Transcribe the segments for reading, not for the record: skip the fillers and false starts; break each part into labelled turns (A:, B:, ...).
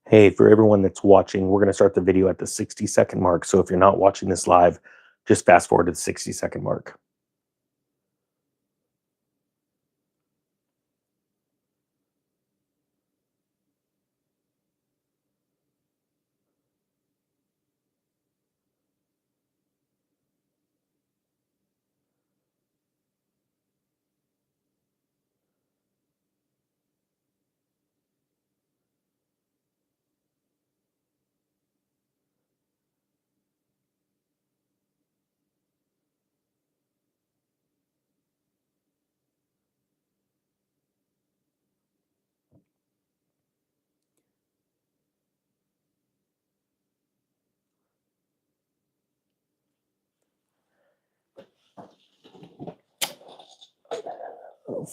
A: Hey, for everyone that's watching, we're going to start the video at the 60-second mark. So if you're not watching this live, just fast forward to the 60-second mark.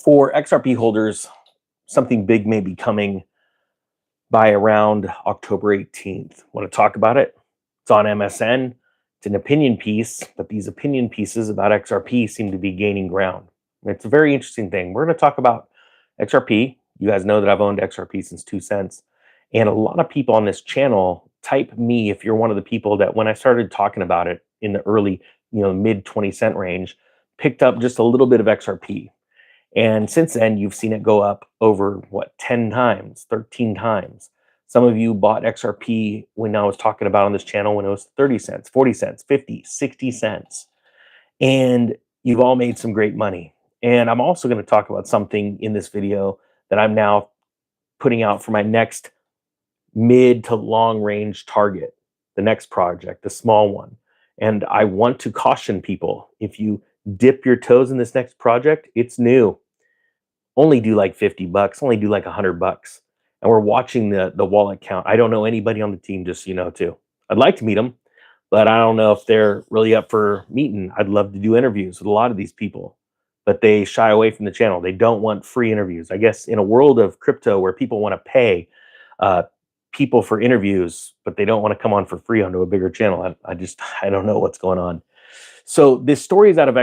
A: For XRP holders, something big may be coming by around October 18th. Want to talk about it? It's on MSN. It's an opinion piece, but these opinion pieces about XRP seem to be gaining ground. It's a very interesting thing. We're going to talk about XRP. You guys know that I've owned XRP since 2 cents. And a lot of people on this channel type me if you're one of the people that when I started talking about it in the early, mid 20-cent range, picked up just a little bit of XRP. And since then, you've seen it go up over what, 10 times, 13 times. Some of you bought XRP when I was talking about on this channel when it was 30 cents, 40 cents, 50, 60 cents. And you've all made some great money. And I'm also going to talk about something in this video that I'm now putting out for my next mid to long range target, the next project, the small one. And I want to caution people, if you dip your toes in this next project, it's new. Only do like 50 bucks, only do like 100 bucks. And we're watching the wallet count. I don't know anybody on the team, just so you know, too. I'd like to meet them, but I don't know if they're really up for meeting. I'd love to do interviews with a lot of these people, but they shy away from the channel. They don't want free interviews. I guess in a world of crypto where people want to pay people for interviews, but they don't want to come on for free onto a bigger channel. I don't know what's going on. So this story is out of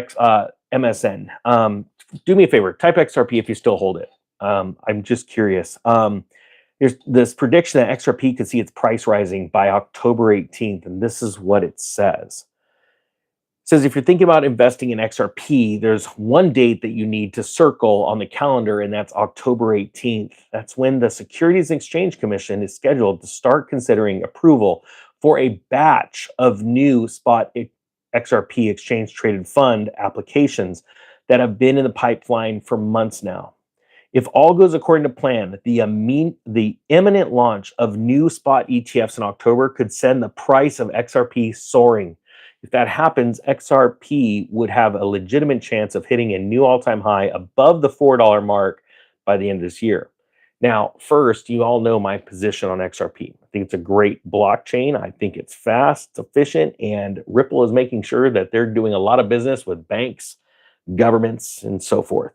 A: MSN. Do me a favor, type XRP if you still hold it. I'm just curious. There's this prediction that XRP could see its price rising by October 18th, and this is what it says. It says if you're thinking about investing in XRP, there's one date that you need to circle on the calendar, and that's October 18th. That's when the Securities and Exchange Commission is scheduled to start considering approval for a batch of new spot XRP exchange traded fund applications that have been in the pipeline for months now. If all goes according to plan, the imminent launch of new spot ETFs in October could send the price of XRP soaring. If that happens, XRP would have a legitimate chance of hitting a new all-time high above the $4 mark by the end of this year. Now, first, you all know my position on XRP. I think it's a great blockchain. I think it's fast, it's efficient, and Ripple is making sure that they're doing a lot of business with banks, governments, and so forth.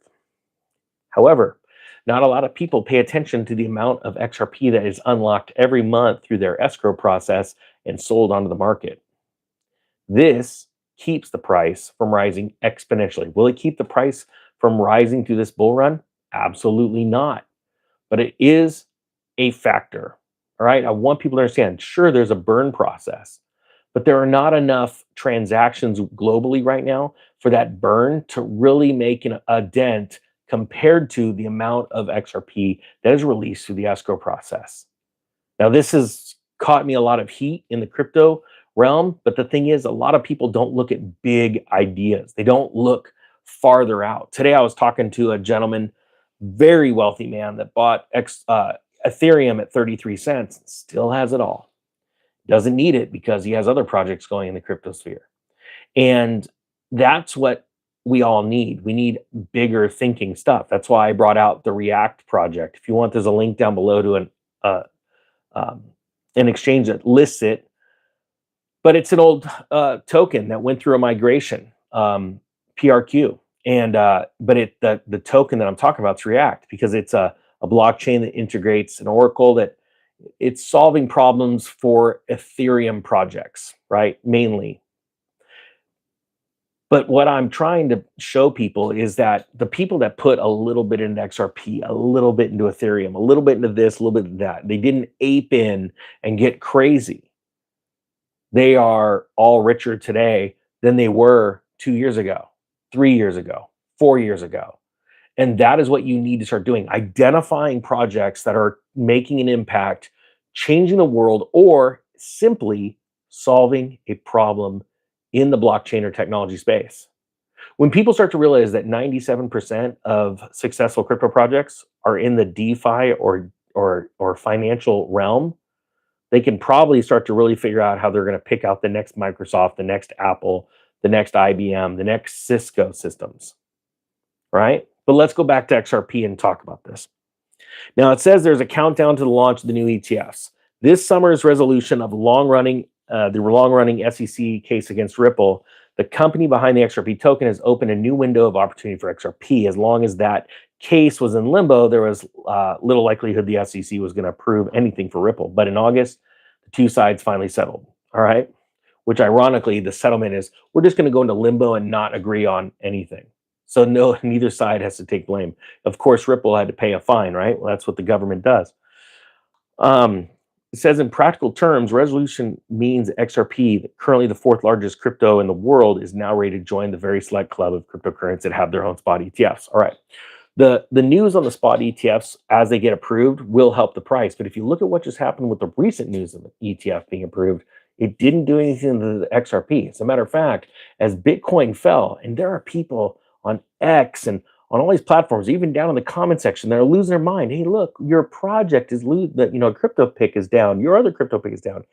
A: However, not a lot of people pay attention to the amount of XRP that is unlocked every month through their escrow process and sold onto the market. This keeps the price from rising exponentially. Will it keep the price from rising through this bull run? Absolutely not. But it is a factor. All right. I want people to understand, sure, there's a burn process, but there are not enough transactions globally right now for that burn to really make a dent compared to the amount of XRP that is released through the escrow process. Now, this has caught me a lot of heat in the crypto realm, but the thing is, a lot of people don't look at big ideas. They don't look farther out. Today, I was talking to a gentleman, very wealthy man, that bought Ethereum at 33 cents, still has it all. Doesn't need it because he has other projects going in the crypto sphere. And that's what we all need. We need bigger thinking stuff. That's why I brought out the React project. If you want, there's a link down below to an exchange that lists it. But it's an old token that went through a migration, PRQ. And but the token that I'm talking about is React, because it's a blockchain that integrates an Oracle, that it's solving problems for Ethereum projects, right? Mainly. But what I'm trying to show people is that the people that put a little bit into XRP, a little bit into Ethereum, a little bit into this, a little bit into that, they didn't ape in and get crazy. They are all richer today than they were 2 years ago, 3 years ago, 4 years ago. And that is what you need to start doing, identifying projects that are making an impact, changing the world, or simply solving a problem in the blockchain or technology space. When people start to realize that 97% of successful crypto projects are in the DeFi or financial realm, they can probably start to really figure out how they're going to pick out the next Microsoft, the next Apple, the next IBM, the next Cisco systems, right? But let's go back to XRP and talk about this. Now, it says there's a countdown to the launch of the new ETFs. This summer's resolution of the long-running SEC case against Ripple, the company behind the XRP token, has opened a new window of opportunity for XRP. As long as that case was in limbo, there was little likelihood the SEC was going to approve anything for Ripple. But in August, the two sides finally settled. All right. Which ironically, the settlement is we're just going to go into limbo and not agree on anything. So no, neither side has to take blame. Of course, Ripple had to pay a fine, right? Well, that's what the government does. It says in practical terms, resolution means XRP, currently the fourth largest crypto in the world, is now ready to join the very select club of cryptocurrencies that have their own spot ETFs. All right. The news on the spot ETFs as they get approved will help the price. But if you look at what just happened with the recent news of the ETF being approved, it didn't do anything to the XRP. As a matter of fact, as Bitcoin fell, and there are people on X and on all these platforms, even down in the comment section, they're losing their mind. Hey, look, your project is losing, crypto pick is down. Your other crypto pick is down.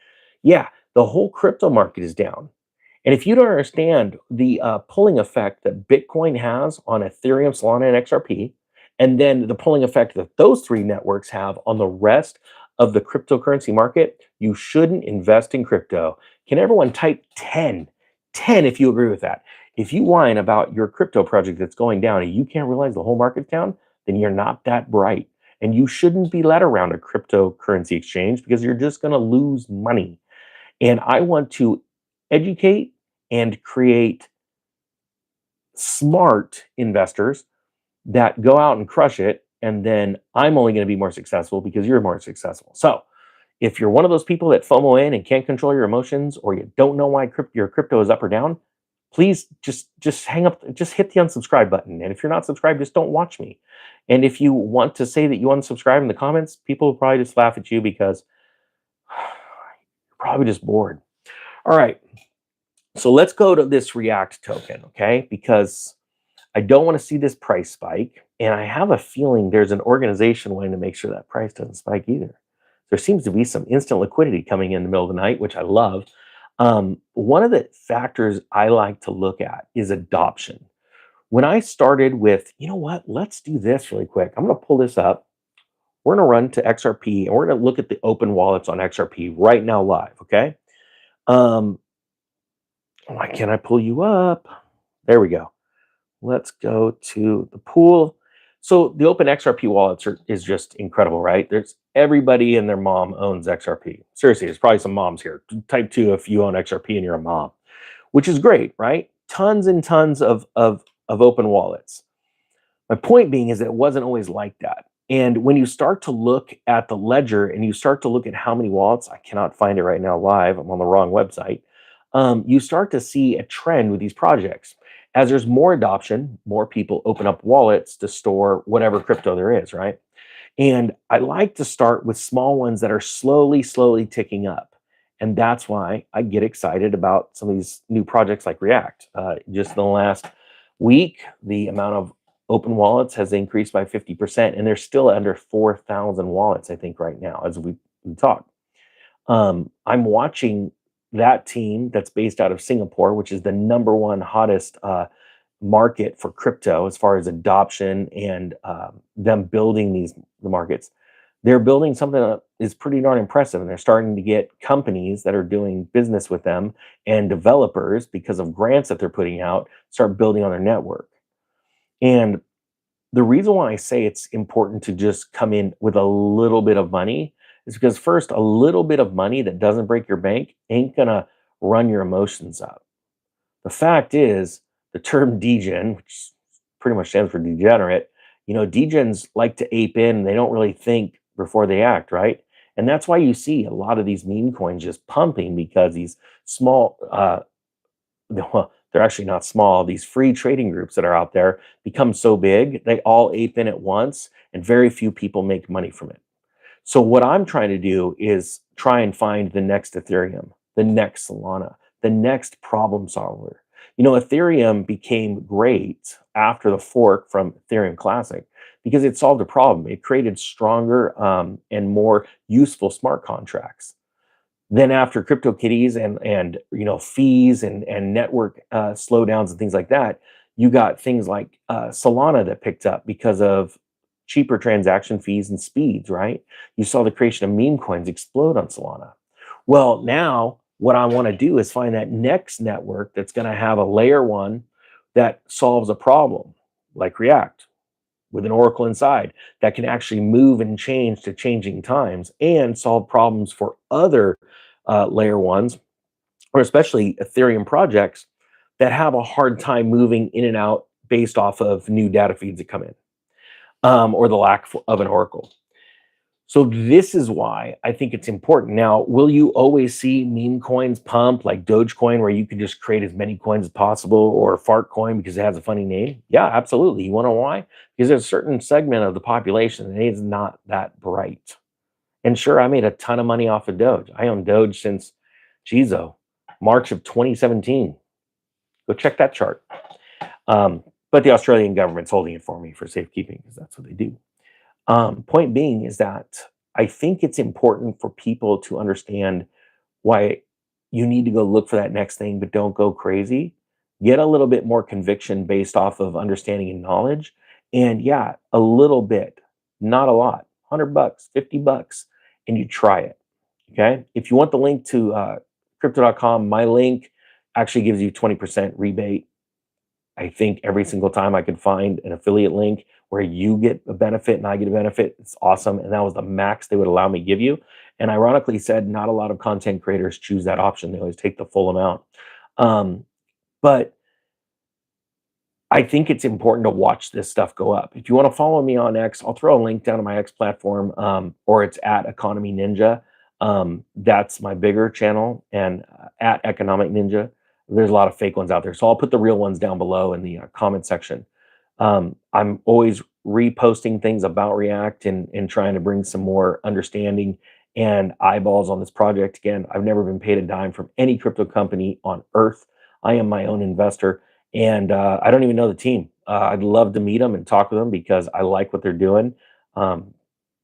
A: Yeah, the whole crypto market is down. And if you don't understand the pulling effect that Bitcoin has on Ethereum, Solana, and XRP, and then the pulling effect that those three networks have on the rest of the cryptocurrency market, you shouldn't invest in crypto. Can everyone type 10? 10 if you agree with that. If you whine about your crypto project that's going down and you can't realize the whole market's down, then you're not that bright. And you shouldn't be led around a cryptocurrency exchange because you're just going to lose money. And I want to educate and create smart investors that go out and crush it. And then I'm only going to be more successful because you're more successful. So if you're one of those people that FOMO in and can't control your emotions, or you don't know why your crypto is up or down, please just hang up, just hit the unsubscribe button. And if you're not subscribed, just don't watch me. And if you want to say that you unsubscribe in the comments, people will probably just laugh at you because you're probably just bored. All right. So let's go to this React token, okay? Because I don't want to see this price spike. And I have a feeling there's an organization wanting to make sure that price doesn't spike either. There seems to be some instant liquidity coming in the middle of the night, which I love. One of the factors I like to look at is adoption. When I started with, you know what, let's do this really quick. I'm going to pull this up. We're going to run to XRP and we're going to look at the open wallets on XRP right now live, okay? Why can't I pull you up? There we go. Let's go to the pool. So the open XRP wallets is just incredible, right? There's everybody and their mom owns XRP. Seriously, there's probably some moms here. Type 2 if you own XRP and you're a mom, which is great, right? Tons and tons of open wallets. My point being is that it wasn't always like that. And when you start to look at the ledger and you start to look at how many wallets, I cannot find it right now live, I'm on the wrong website, you start to see a trend with these projects. As there's more adoption, more people open up wallets to store whatever crypto there is, right? And I like to start with small ones that are slowly ticking up. And that's why I get excited about some of these new projects like React. Just in the last week, the amount of open wallets has increased by 50%, and they're still under 4,000 wallets, I think, right now as we talk. I'm watching that team that's based out of Singapore, which is the #1 hottest market for crypto as far as adoption and them building the markets. They're building something that is pretty darn impressive, and they're starting to get companies that are doing business with them and developers, because of grants that they're putting out, start building on their network. And the reason why I say it's important to just come in with a little bit of money is because, first, a little bit of money that doesn't break your bank ain't gonna run your emotions up. The fact is, the term degen, which pretty much stands for degenerate, degens like to ape in. They don't really think before they act, right? And that's why you see a lot of these meme coins just pumping because these small, well, they're actually not small. These free trading groups that are out there become so big, they all ape in at once, and very few people make money from it. So what I'm trying to do is try and find the next Ethereum, the next Solana, the next problem solver. Ethereum became great after the fork from Ethereum Classic because it solved a problem. It created stronger and more useful smart contracts. Then after CryptoKitties and fees and network slowdowns and things like that, you got things like Solana that picked up because of cheaper transaction fees and speeds, right? You saw the creation of meme coins explode on Solana. Well, now what I want to do is find that next network that's going to have a layer one that solves a problem, like React with an oracle inside that can actually move and change to changing times and solve problems for other layer ones, or especially Ethereum projects that have a hard time moving in and out based off of new data feeds that come in, or the lack of an oracle. So this is why I think it's important. Now, will you always see meme coins pump like Dogecoin, where you can just create as many coins as possible, or Fart Coin because it has a funny name? Yeah, absolutely. You want to know why? Because there's a certain segment of the population that is not that bright. And sure, I made a ton of money off of Doge. I own Doge since, March of 2017. Go check that chart. But the Australian government's holding it for me for safekeeping because that's what they do. Point being is that I think it's important for people to understand why you need to go look for that next thing, but don't go crazy. Get a little bit more conviction based off of understanding and knowledge. And yeah, a little bit, not a lot, $100, $50, and you try it. Okay. If you want the link to crypto.com, my link actually gives you 20% rebate. I think every single time I could find an affiliate link where you get a benefit and I get a benefit, it's awesome. And that was the max they would allow me to give you. And ironically said, not a lot of content creators choose that option. They always take the full amount. But I think it's important to watch this stuff go up. If you want to follow me on X, I'll throw a link down to my X platform, or it's at Economy Ninja. That's my bigger channel, and at Economic Ninja. There's a lot of fake ones out there. So I'll put the real ones down below in the comment section. I'm always reposting things about React and trying to bring some more understanding and eyeballs on this project. Again, I've never been paid a dime from any crypto company on earth. I am my own investor, and I don't even know the team. I'd love to meet them and talk with them because I like what they're doing.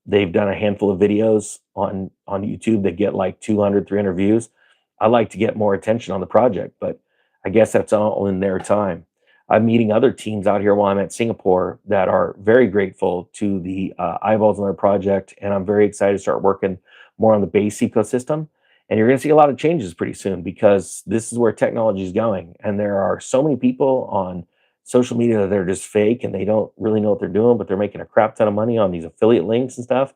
A: They've done a handful of videos on YouTube that get like 200, 300 views. I like to get more attention on the project, but I guess that's all in their time. I'm meeting other teams out here while I'm at Singapore that are very grateful to the eyeballs on their project, and I'm very excited to start working more on the base ecosystem. And you're going to see a lot of changes pretty soon because this is where technology is going. And there are so many people on social media that are just fake and they don't really know what they're doing, but they're making a crap ton of money on these affiliate links and stuff.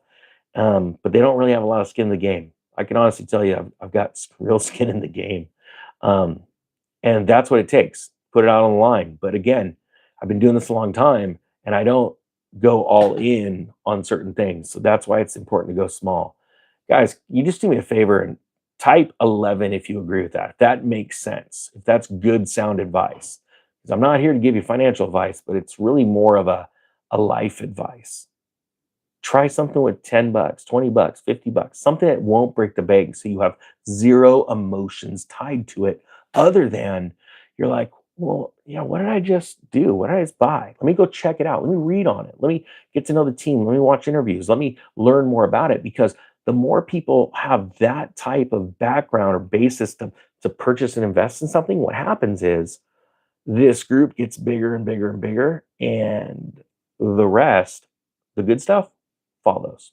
A: But they don't really have a lot of skin in the game. I can honestly tell you, I've got real skin in the game. And that's what it takes. Put it out on the line. But again, I've been doing this a long time and I don't go all in on certain things. So that's why it's important to go small. Guys, you just do me a favor and type 11 if you agree with that. If that makes sense, if that's good, sound advice. Because I'm not here to give you financial advice, but it's really more of a life advice. Try something with 10 bucks, 20 bucks, 50 bucks, something that won't break the bank so you have zero emotions tied to it other than you're like, well, yeah, what did I just do? What did I just buy? Let me go check it out. Let me read on it. Let me get to know the team. Let me watch interviews. Let me learn more about it, because the more people have that type of background or basis to purchase and invest in something, what happens is this group gets bigger and bigger and bigger, and the rest, the good stuff, follows.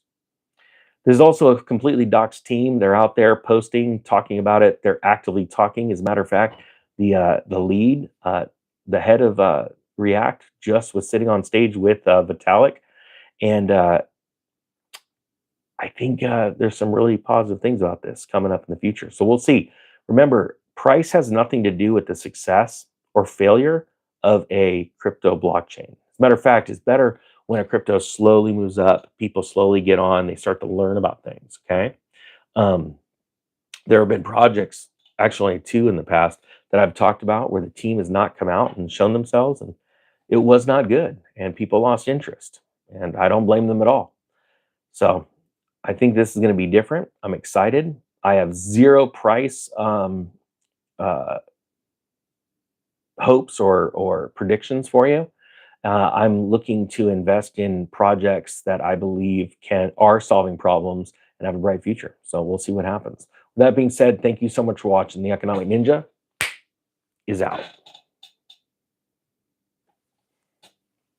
A: There's also a completely doxed team. They're out there posting, talking about it. They're actively talking. As a matter of fact, the lead, the head of React, just was sitting on stage with Vitalik, and I think there's some really positive things about this coming up in the future. So we'll see. Remember, price has nothing to do with the success or failure of a crypto blockchain. As a matter of fact, it's better when a crypto slowly moves up, people slowly get on, they start to learn about things. Okay. Um, there have been projects, actually two in the past, that I've talked about where the team has not come out and shown themselves, and it was not good, and people lost interest. And I don't blame them at all. So I think this is going to be different. I'm excited. I have zero price uh, hopes or predictions for you. I'm looking to invest in projects that I believe are solving problems and have a bright future. So we'll see what happens. With that being said, thank you so much for watching. The Economic Ninja is out.